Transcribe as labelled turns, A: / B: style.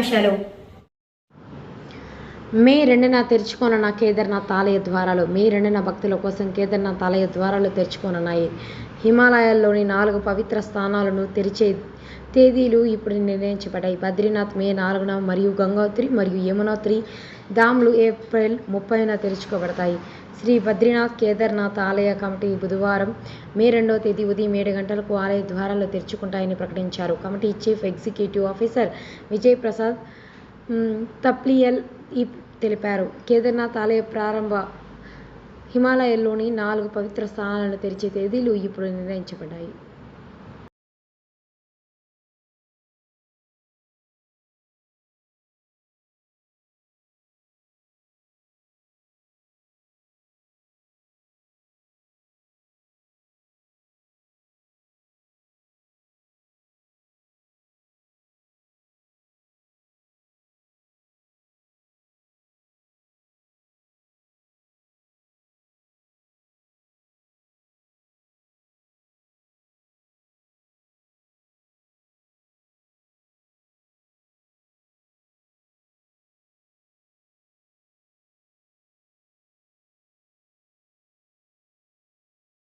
A: విశేషాలు.
B: మే 2న తెరుచుకోనున్న కేదార్నాథ్ ఆలయ ద్వారాలు. మే 2న భక్తుల కోసం కేదార్నాథ్ ఆలయ ద్వారాలు తెరుచుకోనున్నాయి. హిమాలయాల్లోని 4 పవిత్ర స్థానాలను తెరిచే తేదీలు ఇప్పుడు నిర్ణయించబడ్డాయి. బద్రీనాథ్ మే 4న మరియు గంగోత్రి మరియు యమునోత్రి ధామ్లు ఏప్రిల్ 30న తెరుచుకోబడతాయి. శ్రీ బద్రీనాథ్ కేదార్నాథ్ ఆలయ కమిటీ బుధవారం మే 2వ తేదీ ఉదయం 7 గంటలకు ఆలయ ద్వారాలు తెరుచుకుంటాయని ప్రకటించారు. Committee chief executive officer Vijay Prasad Thapliyal తెలిపారు. కేదార్నాథ్ ఆలయ ప్రారంభ హిమాలయాల్లోని 4 పవిత్ర స్థానాలను తెరిచే తేదీలు ఇప్పుడు నిర్ణయించబడ్డాయి.